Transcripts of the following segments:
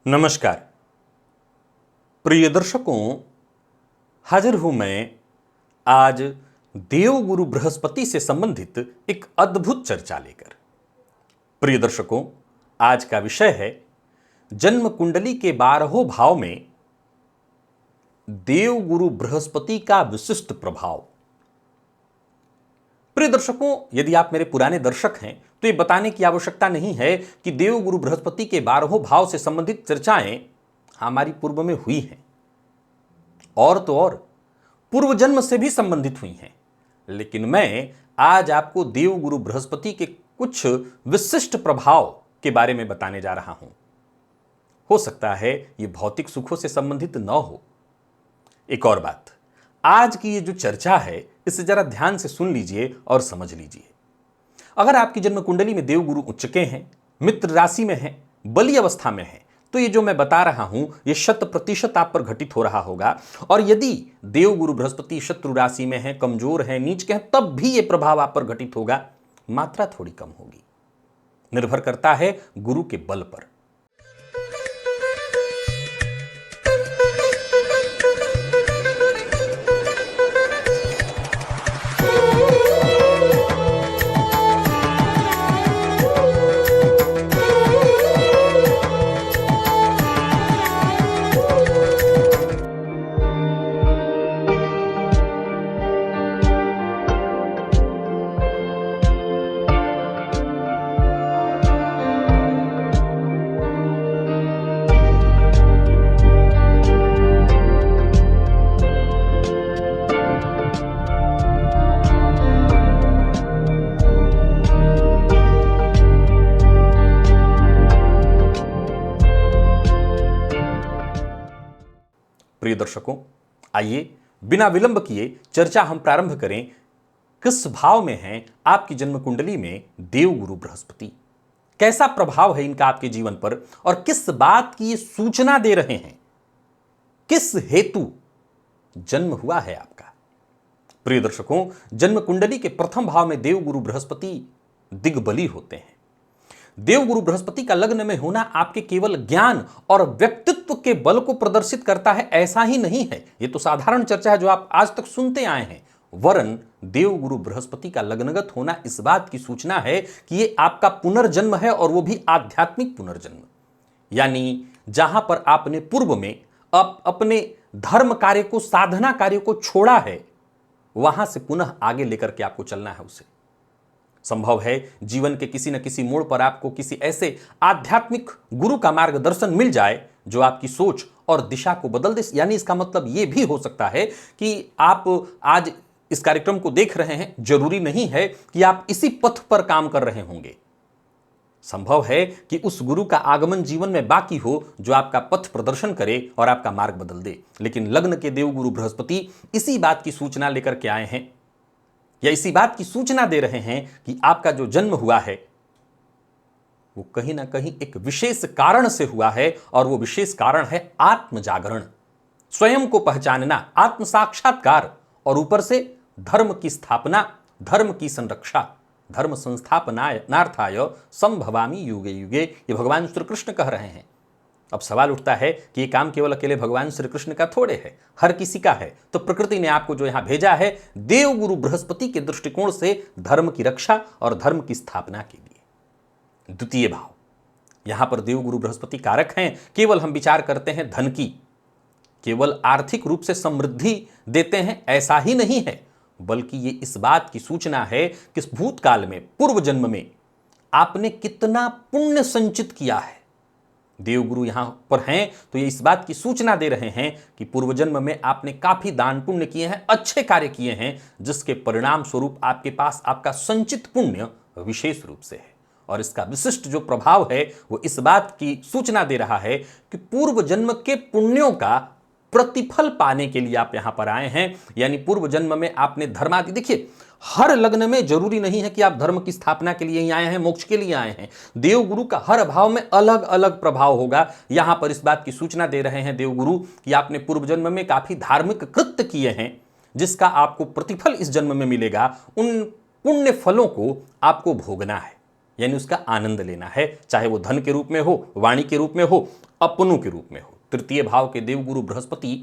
नमस्कार प्रिय दर्शकों, हाजिर हूं मैं आज देवगुरु बृहस्पति से संबंधित एक अद्भुत चर्चा लेकर। प्रिय दर्शकों, आज का विषय है जन्म कुंडली के 12 भाव में देवगुरु बृहस्पति का विशिष्ट प्रभाव। प्रिय दर्शकों, यदि आप मेरे पुराने दर्शक हैं तो ये बताने की आवश्यकता नहीं है कि देवगुरु बृहस्पति के 12 भाव से संबंधित चर्चाएं हमारी पूर्व में हुई हैं, और तो और पूर्व जन्म से भी संबंधित हुई हैं। लेकिन मैं आज आपको देवगुरु बृहस्पति के कुछ विशिष्ट प्रभाव के बारे में बताने जा रहा हूं। हो सकता है ये भौतिक सुखों से संबंधित न हो। एक और बात, आज की ये जो चर्चा है इसे जरा ध्यान से सुन लीजिए और समझ लीजिए। अगर आपकी जन्म कुंडली में देवगुरु उच्चके हैं, मित्र राशि में हैं, बली अवस्था में हैं, तो ये जो मैं बता रहा हूं ये 100% आप पर घटित हो रहा होगा। और यदि देवगुरु बृहस्पति शत्रु राशि में है, कमजोर है, नीच के हैं, तब भी ये प्रभाव आप पर घटित होगा। मात्रा थोड़ी कम होगी, निर्भर करता है गुरु के बल पर। प्रिय दर्शकों, आइए बिना विलंब किए चर्चा हम प्रारंभ करें। किस भाव में है आपकी जन्म कुंडली में देवगुरु बृहस्पति, कैसा प्रभाव है इनका आपके जीवन पर, और किस बात की ये सूचना दे रहे हैं, किस हेतु जन्म हुआ है आपका। प्रिय दर्शकों, जन्म कुंडली के प्रथम भाव में देवगुरु बृहस्पति दिग्बली होते हैं। देवगुरु बृहस्पति का लग्न में होना आपके केवल ज्ञान और व्यक्तित्व के बल को प्रदर्शित करता है, ऐसा ही नहीं है। यह तो साधारण चर्चा है जो आप आज तक सुनते आए हैं, वरन देवगुरु बृहस्पति का लग्नगत होना इस बात की सूचना है कि यह आपका पुनर्जन्म है, और वो भी आध्यात्मिक पुनर्जन्म। यानी जहां पर आपने पूर्व में अपने धर्म कार्य को, साधना कार्य को छोड़ा है, वहां से पुनः आगे लेकर के आपको चलना है उसे। संभव है जीवन के किसी न किसी मोड़ पर आपको किसी ऐसे आध्यात्मिक गुरु का मार्गदर्शन मिल जाए जो आपकी सोच और दिशा को बदल दे। यानी इसका मतलब यह भी हो सकता है कि आप आज इस कार्यक्रम को देख रहे हैं, जरूरी नहीं है कि आप इसी पथ पर काम कर रहे होंगे। संभव है कि उस गुरु का आगमन जीवन में बाकी हो जो आपका पथ प्रदर्शन करे और आपका मार्ग बदल दे। लेकिन लग्न के देवगुरु बृहस्पति इसी बात की सूचना लेकर के आए हैं, या इसी बात की सूचना दे रहे हैं कि आपका जो जन्म हुआ है वो कहीं ना कहीं एक विशेष कारण से हुआ है, और वो विशेष कारण है आत्म जागरण, स्वयं को पहचानना, आत्म साक्षात्कार, और ऊपर से धर्म की स्थापना, धर्म की संरक्षा। धर्म संस्थापनार्थाय संभवामि युगे युगे, ये भगवान श्री कृष्ण कह रहे हैं। अब सवाल उठता है कि ये काम केवल अकेले भगवान श्री कृष्ण का थोड़े है, हर किसी का है। तो प्रकृति ने आपको जो यहां भेजा है देवगुरु बृहस्पति के दृष्टिकोण से धर्म की रक्षा और धर्म की स्थापना के लिए। द्वितीय भाव, यहां पर देवगुरु बृहस्पति कारक हैं। केवल हम विचार करते हैं धन की, केवल आर्थिक रूप से समृद्धि देते हैं, ऐसा ही नहीं है, बल्कि ये इस बात की सूचना है कि इस भूतकाल में, पूर्व जन्म में आपने कितना पुण्य संचित किया है। देवगुरु यहां पर हैं तो ये इस बात की सूचना दे रहे हैं कि पूर्व जन्म में आपने काफी दान पुण्य किए हैं, अच्छे कार्य किए हैं, जिसके परिणाम स्वरूप आपके पास आपका संचित पुण्य विशेष रूप से है। और इसका विशिष्ट जो प्रभाव है वो इस बात की सूचना दे रहा है कि पूर्व जन्म के पुण्यों का प्रतिफल पाने के लिए आप यहां पर आए हैं। यानी पूर्व जन्म में आपने धर्मादि, देखिए हर लग्न में जरूरी नहीं है कि आप धर्म की स्थापना के लिए ही आए हैं, मोक्ष के लिए आए हैं। देवगुरु का हर भाव में अलग अलग प्रभाव होगा। यहां पर इस बात की सूचना दे रहे हैं देवगुरु कि आपने पूर्व जन्म में काफी धार्मिक कृत्य किए हैं, जिसका आपको प्रतिफल इस जन्म में मिलेगा। उन पुण्य फलों को आपको भोगना है। यानी उसका आनंद लेना है, चाहे वो धन के रूप में हो, वाणी के रूप में हो, अपनों के रूप में हो। तृतीय भाव के देवगुरु बृहस्पति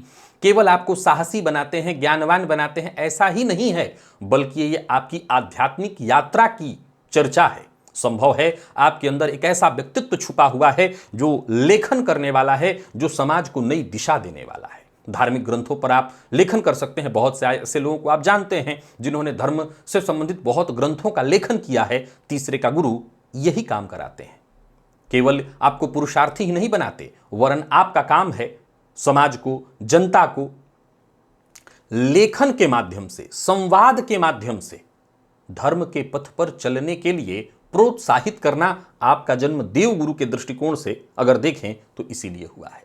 केवल आपको साहसी बनाते हैं, ज्ञानवान बनाते हैं, ऐसा ही नहीं है, बल्कि ये आपकी आध्यात्मिक यात्रा की चर्चा है। संभव है आपके अंदर एक ऐसा व्यक्तित्व छुपा हुआ है जो लेखन करने वाला है, जो समाज को नई दिशा देने वाला है। धार्मिक ग्रंथों पर आप लेखन कर सकते हैं। बहुत से ऐसे लोगों को आप जानते हैं जिन्होंने धर्म से संबंधित बहुत ग्रंथों का लेखन किया है। तीसरे का गुरु यही काम कराते हैं। केवल आपको पुरुषार्थी ही नहीं बनाते, वरन आपका काम है समाज को, जनता को लेखन के माध्यम से, संवाद के माध्यम से धर्म के पथ पर चलने के लिए प्रोत्साहित करना। आपका जन्म देवगुरु के दृष्टिकोण से अगर देखें तो इसीलिए हुआ है।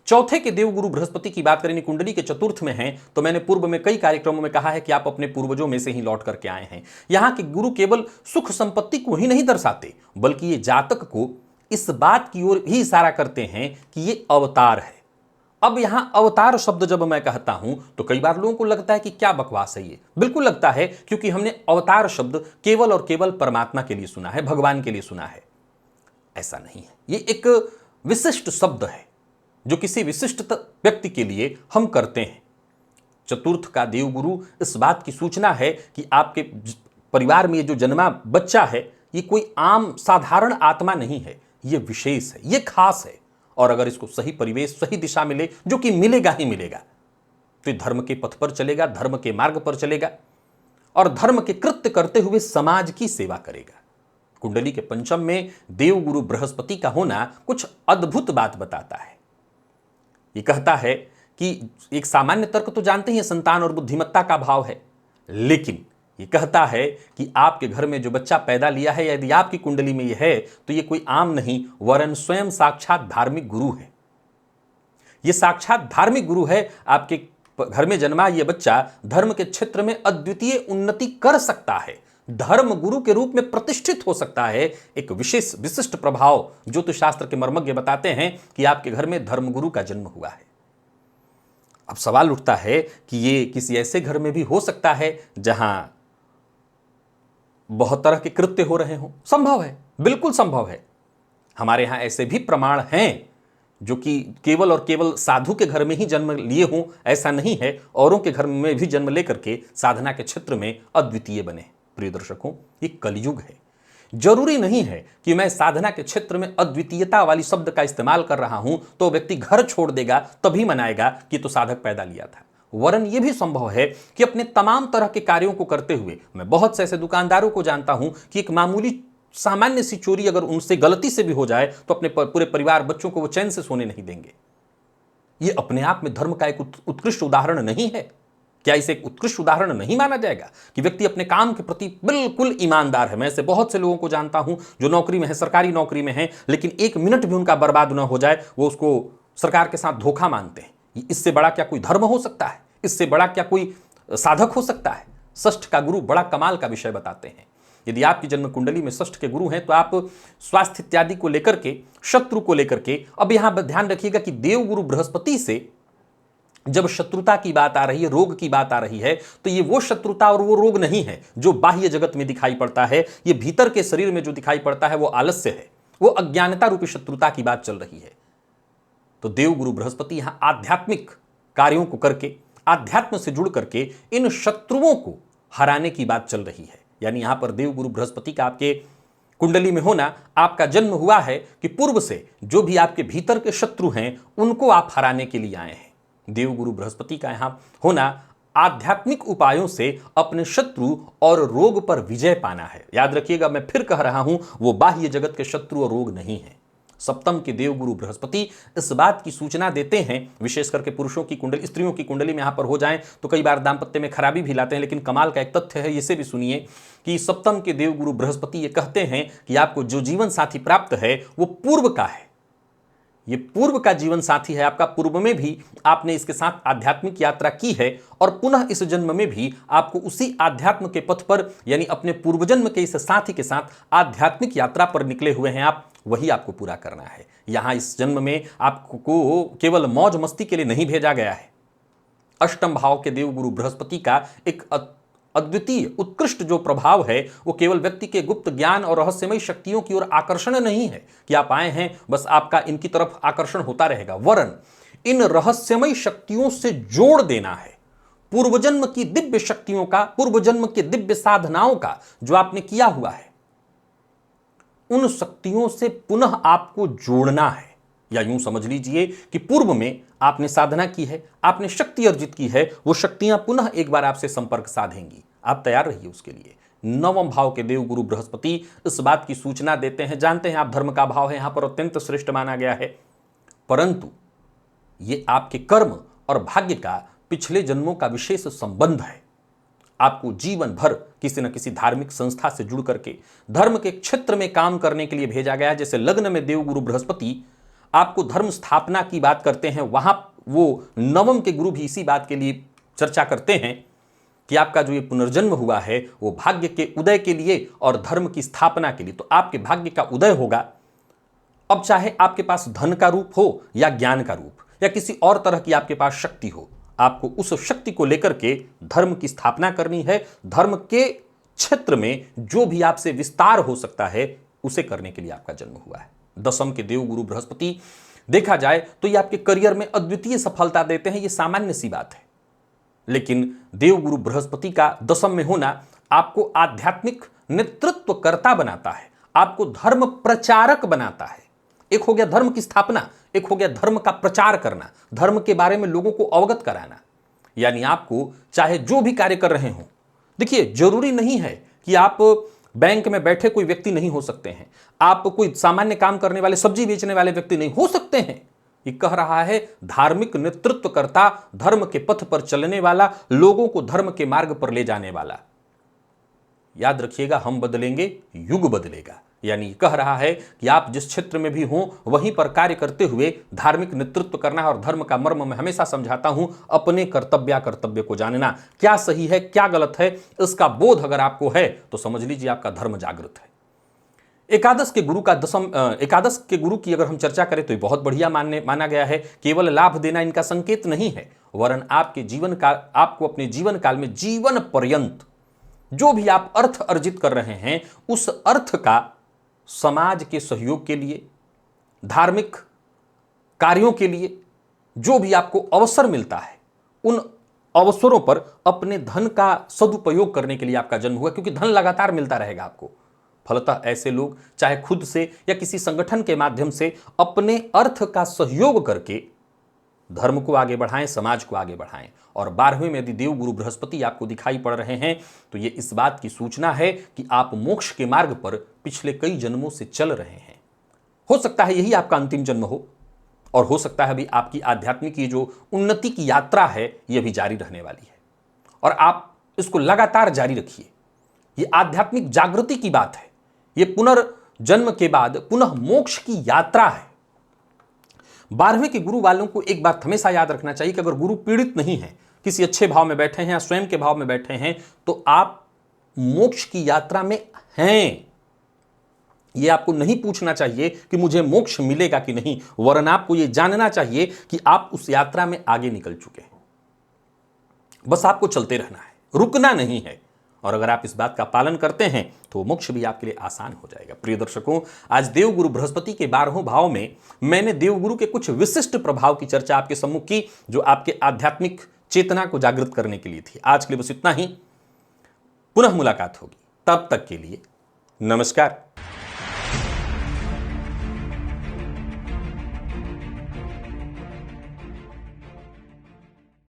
चौथे के देवगुरु बृहस्पति की बात करें, कुंडली के चतुर्थ में हैं, तो मैंने पूर्व में कई कार्यक्रमों में कहा है कि आप अपने पूर्वजों में से ही लौट करके आए हैं। यहां के गुरु केवल सुख संपत्ति को ही नहीं दर्शाते, बल्कि ये जातक को इस बात की ओर ही इशारा करते हैं कि ये अवतार है। अब यहां अवतार शब्द जब मैं कहता हूं तो कई बार लोगों को लगता है कि क्या बकवास है ये। बिल्कुल लगता है, क्योंकि हमने अवतार शब्द केवल और केवल परमात्मा के लिए सुना है, भगवान के लिए सुना है। ऐसा नहीं है, ये एक विशिष्ट शब्द है जो किसी विशिष्ट व्यक्ति के लिए हम करते हैं। चतुर्थ का देवगुरु इस बात की सूचना है कि आपके परिवार में जो जन्मा बच्चा है ये कोई आम साधारण आत्मा नहीं है, ये विशेष है, ये खास है। और अगर इसको सही परिवेश, सही दिशा मिले, जो कि मिलेगा ही मिलेगा, तो धर्म के पथ पर चलेगा, धर्म के मार्ग पर चलेगा और धर्म के कृत्य करते हुए समाज की सेवा करेगा। कुंडली के पंचम में देवगुरु बृहस्पति का होना कुछ अद्भुत बात बताता है। ये कहता है कि एक सामान्य तर्क तो जानते हैं संतान और बुद्धिमत्ता का भाव है, लेकिन ये कहता है कि आपके घर में जो बच्चा पैदा लिया है, यदि आपकी कुंडली में यह है तो ये कोई आम नहीं, वरन स्वयं साक्षात धार्मिक गुरु है। ये साक्षात धार्मिक गुरु है। आपके घर में जन्मा ये बच्चा धर्म के क्षेत्र में अद्वितीय उन्नति कर सकता है, धर्म गुरु के रूप में प्रतिष्ठित हो सकता है। एक विशेष विशिष्ट प्रभाव ज्योतिष शास्त्र के मर्मज्ञ बताते हैं कि आपके घर में धर्मगुरु का जन्म हुआ है। अब सवाल उठता है कि ये किसी ऐसे घर में भी हो सकता है जहां बहुत तरह के कृत्य हो रहे हों। संभव है, बिल्कुल संभव है। हमारे यहां ऐसे भी प्रमाण हैं जो कि केवल और केवल साधु के घर में ही जन्म लिए हों, ऐसा नहीं है, औरों के घर में भी जन्म लेकर के साधना के क्षेत्र में अद्वितीय बने। प्रिय दर्शकों, ये कलयुग है। जरूरी नहीं है कि मैं साधना के क्षेत्र में अद्वितीयता वाली शब्द का इस्तेमाल कर रहा हूं तो व्यक्ति घर छोड़ देगा तभी मनाएगा कि तो साधक पैदा लिया था। वरन यह भी संभव है कि अपने तमाम तरह के कार्यों को करते हुए, मैं बहुत से ऐसे दुकानदारों को जानता हूं कि एक मामूली सामान्य सी चोरी अगर उनसे गलती से भी हो जाए तो अपने पूरे परिवार, बच्चों को वो चैन से सोने नहीं देंगे। ये अपने आप में धर्म का एक उत्कृष्ट उदाहरण नहीं है? क्या इसे एक उत्कृष्ट उदाहरण नहीं माना जाएगा कि व्यक्ति अपने काम के प्रति बिल्कुल ईमानदार है? मैं ऐसे बहुत से लोगों को जानता हूं जो नौकरी में है, सरकारी नौकरी में है, लेकिन एक मिनट भी उनका बर्बाद ना हो जाए वो उसको सरकार के साथ धोखा मानते हैं। इससे बड़ा क्या कोई धर्म हो सकता है? इससे बड़ा क्या कोई साधक हो सकता है? षष्ठ का गुरु बड़ा कमाल का विषय बताते हैं। यदि आपकी जन्म कुंडली में षष्ठ के गुरु हैं तो आप स्वास्थ्य इत्यादि को लेकर के, शत्रु को लेकर के, अब यहां ध्यान रखिएगा कि देवगुरु बृहस्पति से जब शत्रुता की बात आ रही है, रोग की बात आ रही है, तो ये वो शत्रुता और वो रोग नहीं है जो बाह्य जगत में दिखाई पड़ता है। ये भीतर के शरीर में जो दिखाई पड़ता है वो आलस्य है, वो अज्ञानता रूपी शत्रुता की बात चल रही है। तो देवगुरु बृहस्पति यहां आध्यात्मिक कार्यों को करके, आध्यात्म से जुड़ करके इन शत्रुओं को हराने की बात चल रही है। यानी यहां पर देवगुरु बृहस्पति का आपके कुंडली में होना, आपका जन्म हुआ है कि पूर्व से जो भी आपके भीतर के शत्रु हैं उनको आप हराने के लिए आए हैं। देवगुरु बृहस्पति का यहां होना आध्यात्मिक उपायों से अपने शत्रु और रोग पर विजय पाना है। याद रखिएगा, मैं फिर कह रहा हूं, वो बाह्य जगत के शत्रु और रोग नहीं है। सप्तम के देवगुरु बृहस्पति इस बात की सूचना देते हैं, विशेष करके पुरुषों की कुंडली, स्त्रियों की कुंडली में यहां पर हो जाए तो कई बार दाम्पत्य में खराबी भी लाते हैं। लेकिन कमाल का एक तथ्य है, इसे भी सुनिए कि सप्तम के देवगुरु बृहस्पति ये कहते हैं कि आपको जो जीवन साथी प्राप्त है वो पूर्व का है। ये पूर्व का जीवन साथी है आपका। पूर्व में भी आपने इसके साथ आध्यात्मिक यात्रा की है और पुनः इस जन्म में भी आपको उसी आध्यात्म के पथ पर, यानी अपने पूर्व जन्म के इस साथी के साथ आध्यात्मिक यात्रा पर निकले हुए हैं आप, वही आपको पूरा करना है। यहां इस जन्म में आपको केवल मौज मस्ती के लिए नहीं भेजा गया है। अष्टम भाव के देवगुरु बृहस्पति का एक अद्वितीय उत्कृष्ट जो प्रभाव है वो केवल व्यक्ति के गुप्त ज्ञान और रहस्यमय शक्तियों की ओर आकर्षण नहीं है कि आप आए हैं बस आपका इनकी तरफ आकर्षण होता रहेगा, वरन इन रहस्यमय शक्तियों से जोड़ देना है। पूर्वजन्म की दिव्य शक्तियों का, पूर्वजन्म के दिव्य साधनाओं का जो आपने किया हुआ है, उन शक्तियों से पुनः आपको जोड़ना है। या यूं समझ लीजिए कि पूर्व में आपने साधना की है, आपने शक्ति अर्जित की है, वो शक्तियां पुनः एक बार आपसे संपर्क साधेंगी। आप तैयार रहिए उसके लिए। नवम भाव के देव गुरु बृहस्पति इस बात की सूचना देते हैं, जानते हैं आप धर्म का भाव है यहां पर अत्यंत श्रेष्ठ माना गया है, परंतु ये आपके कर्म और भाग्य का पिछले जन्मों का विशेष संबंध है। आपको जीवन भर किसी न किसी धार्मिक संस्था से जुड़ करके धर्म के क्षेत्र में काम करने के लिए भेजा गया है। जैसे लग्न में देव गुरु बृहस्पति आपको धर्म स्थापना की बात करते हैं, वहां वो नवम के गुरु भी इसी बात के लिए चर्चा करते हैं कि आपका जो ये पुनर्जन्म हुआ है वो भाग्य के उदय के लिए और धर्म की स्थापना के लिए। तो आपके भाग्य का उदय होगा। अब चाहे आपके पास धन का रूप हो या ज्ञान का रूप या किसी और तरह की आपके पास शक्ति हो, आपको उस शक्ति को लेकर के धर्म की स्थापना करनी है। धर्म के क्षेत्र में जो भी आपसे विस्तार हो सकता है उसे करने के लिए आपका जन्म हुआ है। दशम के देव गुरु बृहस्पति देखा जाए तो ये आपके करियर में अद्वितीय सफलता देते हैं, ये सामान्य सी बात है। लेकिन देव गुरु बृहस्पति का दशम में होना आपको आध्यात्मिक नेतृत्वकर्ता बनाता है, आपको धर्म प्रचारक बनाता है। एक हो गया धर्म की स्थापना, एक हो गया धर्म का प्रचार करना, धर्म के बारे में लोगों को अवगत कराना। यानी आपको चाहे जो भी कार्य कर रहे हो, देखिए जरूरी नहीं है कि आप बैंक में बैठे कोई व्यक्ति नहीं हो सकते हैं, आप कोई सामान्य काम करने वाले सब्जी बेचने वाले व्यक्ति नहीं हो सकते हैं। ये कह रहा है धार्मिक नेतृत्वकर्ता, धर्म के पथ पर चलने वाला, लोगों को धर्म के मार्ग पर ले जाने वाला। याद रखिएगा, हम बदलेंगे युग बदलेगा। यानी कह रहा है कि आप जिस क्षेत्र में भी हों वहीं पर कार्य करते हुए धार्मिक नेतृत्व करना। और धर्म का मर्म मैं हमेशा समझाता हूं, अपने कर्तव्य को जानना, क्या सही है क्या गलत है इसका बोध अगर आपको है तो समझ लीजिए आपका धर्म जागृत है। एकादश के गुरु का एकादश के गुरु की अगर हम चर्चा करें तो ये बहुत बढ़िया माना गया है। केवल लाभ देना इनका संकेत नहीं है, वरन आपके जीवन काल, आपको अपने जीवन काल में जीवन पर्यंत जो भी आप अर्थ अर्जित कर रहे हैं उस अर्थ का समाज के सहयोग के लिए, धार्मिक कार्यों के लिए जो भी आपको अवसर मिलता है उन अवसरों पर अपने धन का सदुपयोग करने के लिए आपका जन्म हुआ, क्योंकि धन लगातार मिलता रहेगा आपको। फलतः ऐसे लोग चाहे खुद से या किसी संगठन के माध्यम से अपने अर्थ का सहयोग करके धर्म को आगे बढ़ाएं, समाज को आगे बढ़ाएं। और 12वें में यदि देव गुरु बृहस्पति आपको दिखाई पड़ रहे हैं तो ये इस बात की सूचना है कि आप मोक्ष के मार्ग पर पिछले कई जन्मों से चल रहे हैं। हो सकता है यही आपका अंतिम जन्म हो, और हो सकता है अभी आपकी आध्यात्मिक ये जो उन्नति की यात्रा है ये भी जारी रहने वाली है, और आप इसको लगातार जारी रखिए। ये आध्यात्मिक जागृति की बात है, ये पुनर्जन्म के बाद पुनः मोक्ष की यात्रा है। 12वें के गुरु वालों को एक बात हमेशा याद रखना चाहिए कि अगर गुरु पीड़ित नहीं है, किसी अच्छे भाव में बैठे हैं या स्वयं के भाव में बैठे हैं, तो आप मोक्ष की यात्रा में हैं। यह आपको नहीं पूछना चाहिए कि मुझे मोक्ष मिलेगा कि नहीं, वरन आपको यह जानना चाहिए कि आप उस यात्रा में आगे निकल चुके हैं। बस आपको चलते रहना है, रुकना नहीं है। और अगर आप इस बात का पालन करते हैं तो मोक्ष भी आपके लिए आसान हो जाएगा। प्रिय दर्शकों, आज देवगुरु बृहस्पति के 12वें भाव में मैंने देवगुरु के कुछ विशिष्ट प्रभाव की चर्चा आपके सम्मुख की, जो आपके आध्यात्मिक चेतना को जागृत करने के लिए थी। आज के लिए बस इतना ही, पुनः मुलाकात होगी, तब तक के लिए नमस्कार।